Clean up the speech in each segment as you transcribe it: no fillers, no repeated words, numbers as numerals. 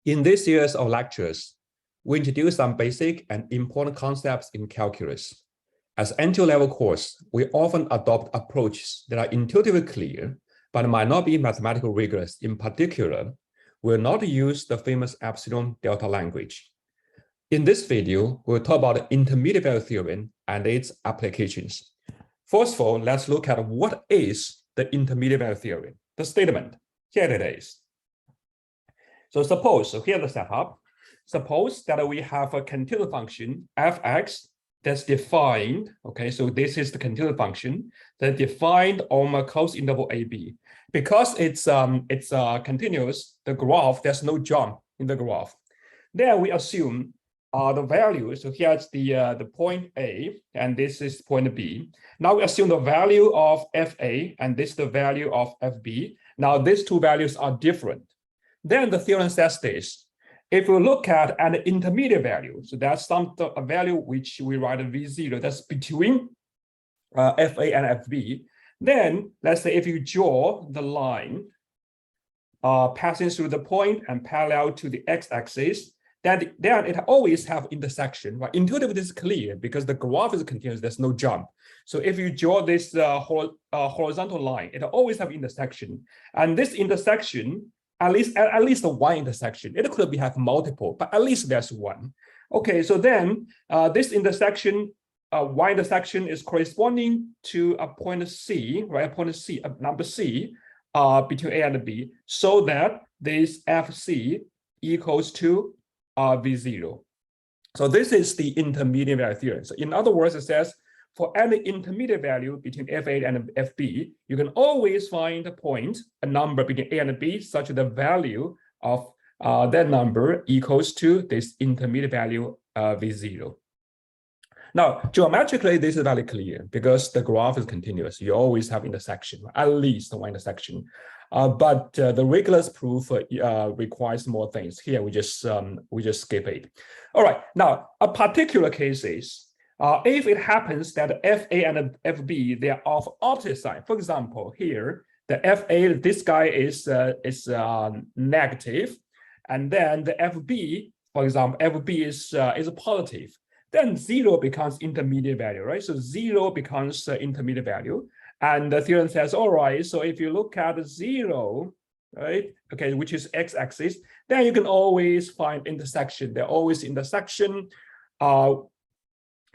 In this series of lectures, we introduce some basic and important concepts in calculus. As entry-level course, we often adopt approaches that are intuitively clear, but might not be mathematically rigorous. In particular, we will not use the famous epsilon delta language. In this video, we'll talk about the intermediary theorem and its applications. First of all, let's look at what is the intermediary theorem, the statement. Here it is. So here's the setup. Suppose that we have a continuous function fx that's defined, okay, so this is the continuous function that's defined on a closed interval AB. Because it's continuous, the graph, there's no jump in the graph. Then we assume the value, so here's the point A, and this is point B. Now we assume the value of FA, and this is the value of FB. Now these two values are different. Then the theorem says this. If we look at an intermediate value, so that's a value which we write V0, that's between FA and FB. Then let's say if you draw the line passing through the point and parallel to the x-axis, then it always have intersection, right? Intuitively, this is clear because the graph is continuous, there's no jump. So if you draw this horizontal line, it always have intersection. And this intersection, at least one intersection. It could have multiple, but at least there's one. Okay, so then this intersection, y intersection is corresponding to a point C, right? A point C, a number C, between A and B, so that this FC equals to V0. So this is the intermediary theorem. So in other words, it says for any intermediate value between FA and FB, you can always find a point, a number between A and B, such that the value of that number equals to this intermediate value V0. Now, geometrically, this is very clear because the graph is continuous. You always have intersection, at least one intersection. But the rigorous proof requires more things. Here, we just skip it. All right. Now, a particular case is if it happens that FA and FB, they are of opposite side. For example, here, the FA, this guy is negative, and then the FB, for example, FB is positive. Then 0 becomes intermediate value, right? So 0 becomes intermediate value. And the theorem says, all right, so if you look at 0, right, okay, which is x-axis, then you can always find intersection. There are always intersection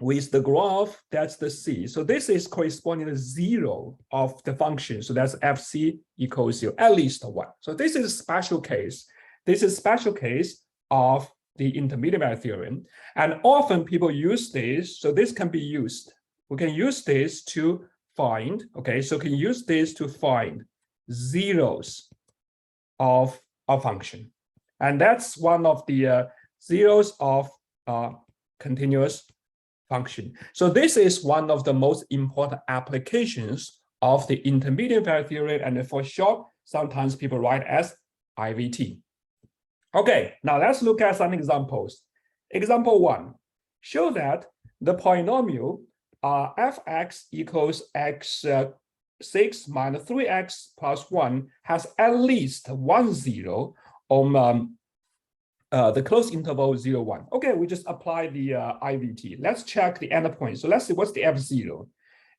with the graph, that's the C. So this is corresponding to 0 of the function. So that's FC equals 0, at least 1. So this is a special case. This is a special case of the intermediary theorem. And often people use this, so this can be used. We can use this to find, okay, so can use this to find zeros of a function. And that's one of the zeros of continuous function. So this is one of the most important applications of the intermediary theorem, and for short, sometimes people write as IVT. Okay, now let's look at some examples. Example 1, show that the polynomial fx equals x6 minus 3x plus 1 has at least 1 0 on the closed interval 0, 1. Okay, we just apply the IVT. Let's check the endpoint. So let's see what's the F0.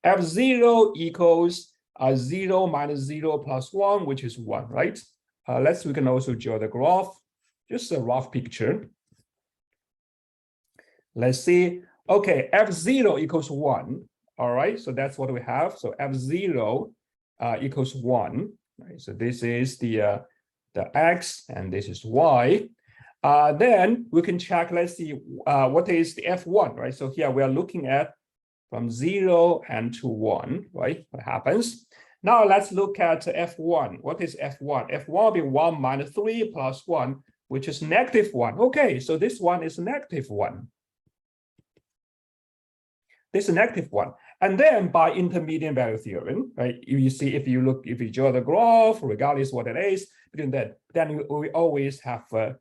F0 equals 0 minus 0 plus 1, which is 1, right? We can also draw the graph, just a rough picture. Let's see. Okay, F0 equals 1. All right, so that's what we have. So F0 equals 1. Right? So this is the X and this is Y. Then we can check, let's see, what is the F1, right? So here we are looking at from 0 and to 1, right? What happens? Now let's look at F1. What is F1? F1 will be 1 minus 3 plus 1, which is negative 1. Okay, so this one is negative 1. This is negative 1. And then by intermediate value theorem, right? You see, if you draw the graph, regardless what it is, between that, then we always have a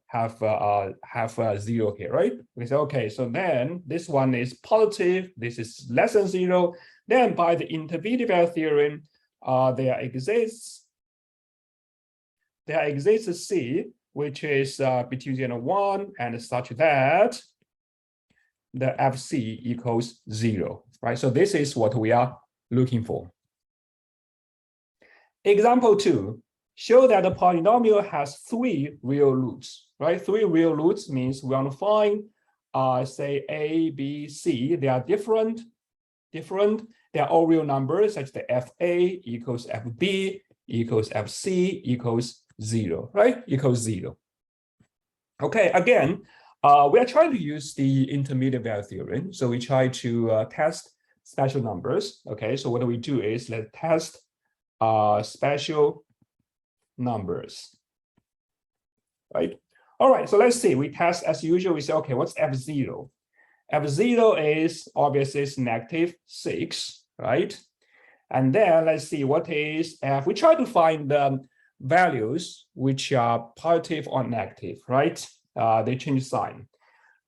0 here, right? We say, okay, so then this one is positive, this is less than 0. Then by the intermediate value theorem, there exists C which is between 0 and 1, and such that the FC equals 0, right? So this is what we are looking for. Example 2, show that the polynomial has 3 real roots, right? 3 real roots means we want to find, say, A, B, C. They are different. They are all real numbers, such that FA equals FB equals FC equals 0, right? Equals 0. Okay, again, we are trying to use the intermediary theorem. So we try to test special numbers. Okay, so what we do is let's test special numbers, right? All right, so let's see. We test as usual. We say, okay, what's F0? F0 is obviously is -6, right? And then let's see what is F. We try to find the values which are positive or negative, right? They change sign.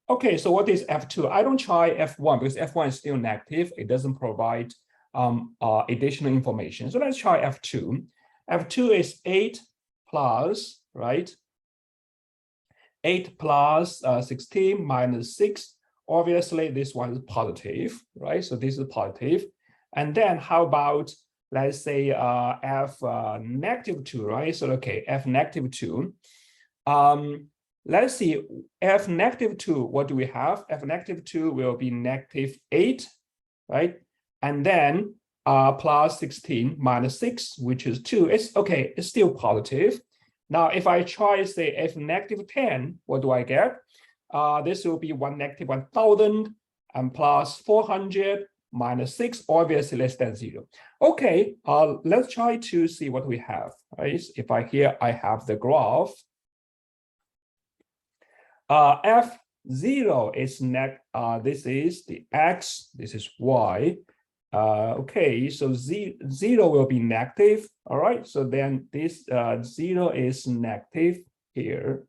Okay, so what is F2? I don't try F1 because F1 is still negative. It doesn't provide additional information. So let's try F2. F2 is 8 plus, right? 8 plus 16 minus 6. Obviously, this one is positive, right? So this is positive. And then how about, let's say, F -2, right? So, okay, F -2. Let's see, F -2, what do we have? F -2 will be -8, right? And then plus 16 minus 6, which is 2. It's okay, it's still positive. Now, if I try, say, F -10, what do I get? This will be -1,000 and plus 400 minus 6, obviously less than 0. Okay, let's try to see what we have. Right? If I have the graph. F0 is this is the X, this is Y. Okay, so 0 will be negative. All right, so then this 0 is negative here.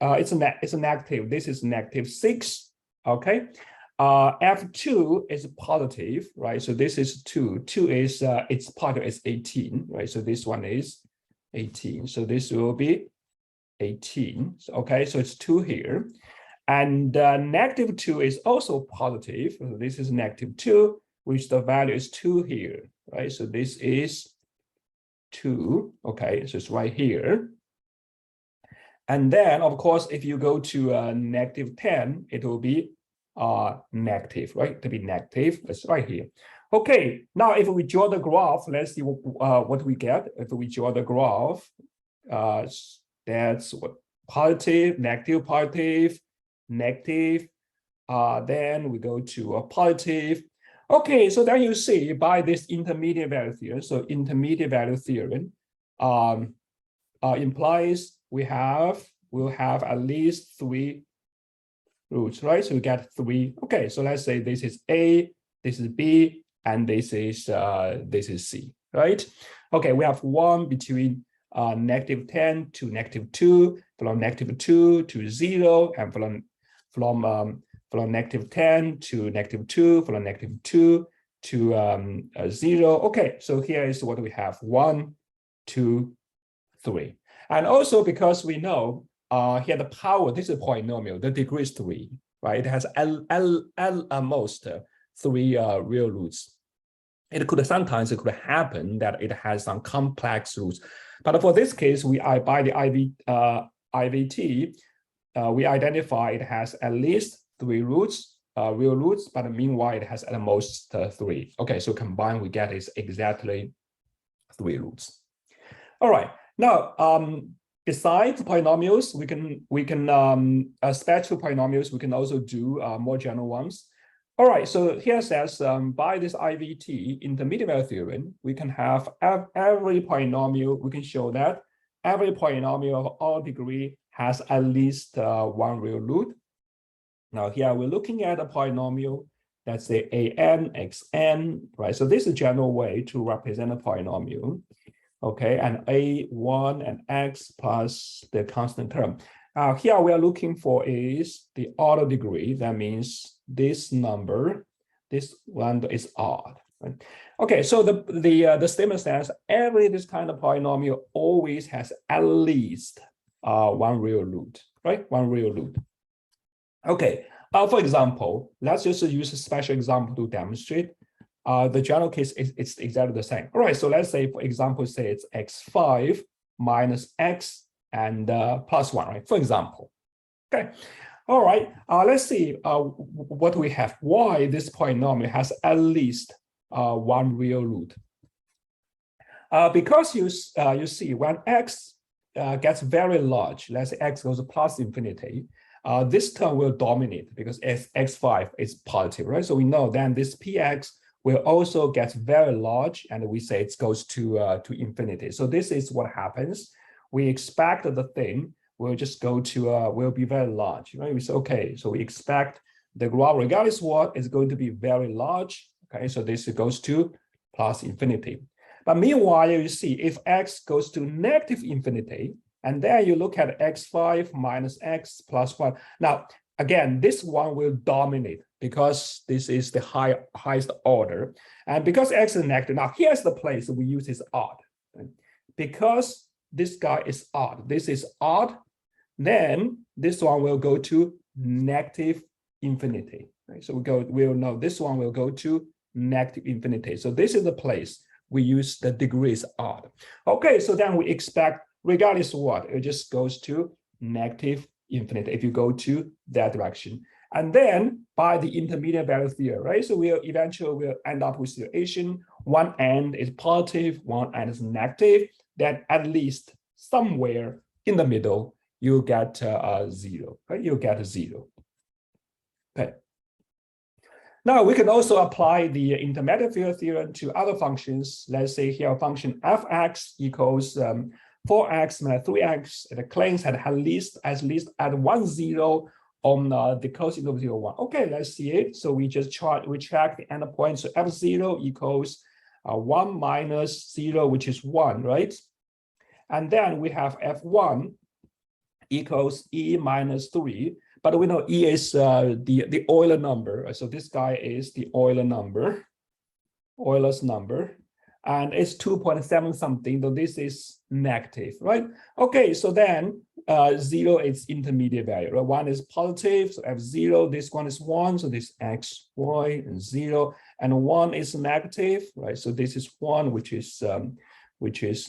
It's a negative. This is -6. Okay. F2 is positive, right? So this is 2. 2 is its part is 18, right? So this one is 18. So this will be 18. So, okay, so it's 2 here. And -2 is also positive. So this is -2, which the value is 2 here, right? So this is 2. Okay, so it's right here. And then, of course, if you go to -10, it will be negative, right? To be negative, it's right here. Okay, now if we draw the graph, let's see what we get. If we draw the graph, that's what positive, negative, positive, negative. Then we go to a positive. Okay, so then you see by this intermediate value theorem. So intermediate value theorem implies we'll have at least 3 roots, right? So we get 3. Okay, so let's say this is A, this is B, and this is C, right? Okay, we have 1 between -10 to -2, from -2 to 0, and from -10 to -2, from -2 to 0. Okay, so here is what we have: 1, 2, 3. And also because we know here the power, this is a polynomial, the degree is 3, right? It has at most 3 real roots. Sometimes it could happen that it has some complex roots. But for this case, by the IVT, we identify it has at least 3 roots, real roots, but meanwhile it has at most 3. Okay, so combined we get is exactly 3 roots. All right. Now, besides polynomials, we can spectral polynomials. We can also do more general ones. All right. So here says by this IVT intermediary theorem, we can have every polynomial. We can show that every polynomial of all degree has at least 1 real root. Now here we're looking at a polynomial. That's the an xn, right? So this is a general way to represent a polynomial. Okay, and a1 and x plus the constant term. Here we are looking for is the order degree. That means this number, this one is odd. Right? Okay, so the statement says every this kind of polynomial always has at least one real root, right? One real root. Okay, for example, let's just use a special example to demonstrate. The general case is it's exactly the same. All right, so let's say, for example, say it's x5 minus x and plus 1, right? For example. Okay. All right, let's see what we have. Why this polynomial has at least one real root. Because you see when x gets very large, let's say x goes plus infinity, this term will dominate because x5 is positive, right? So we know then this px will also get very large, and we say it goes to infinity. So this is what happens. We expect the thing will just go to will be very large, right? We say okay, so we expect the graph, regardless what, is going to be very large. Okay, so this goes to plus infinity. But meanwhile, you see if x goes to negative infinity, and then you look at x5 minus x plus 1. Now, again, this one will dominate because this is the highest order. And because x is negative, now here's the place we use is odd. Right? Because this guy is odd, this is odd, then this one will go to negative infinity. Right? So we'll know this one will go to negative infinity. So this is the place we use the degrees odd. Okay, so then we expect regardless of what, it just goes to negative infinity if you go to that direction. And then by the intermediate value theorem, right? So we'll eventually end up with a situation, one end is positive, one end is negative, then at least somewhere in the middle, you get 0, right? You get 0. Okay. Now we can also apply the intermediate theorem to other functions. Let's say here a function fx equals 4x minus 3x. It claims that at least at 1 0 on the closed interval 0, 1. Okay, let's see it. So we just check the endpoint. So f0 equals 1 minus 0, which is 1, right? And then we have f1 equals e minus 3. But we know E is the Euler number. So this guy is the Euler number, Euler's number. And it's 2.7 something, though this is negative, right? Okay, so then 0 is intermediate value, right? 1 is positive, so f0, this one is 1, so this x, y, and 0. And 1 is negative, right? So this is 1, which is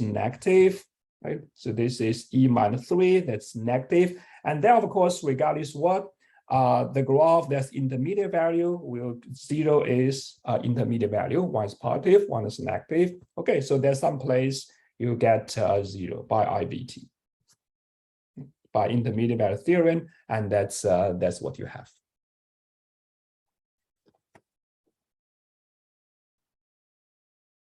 negative, right? So this is e minus 3, that's negative. And then, of course, regardless what, the graph that's intermediate value will 0 is intermediate value, 1 is positive, 1 is negative. Okay, so there's some place you get 0 by IVT, by intermediate value theorem, and that's what you have.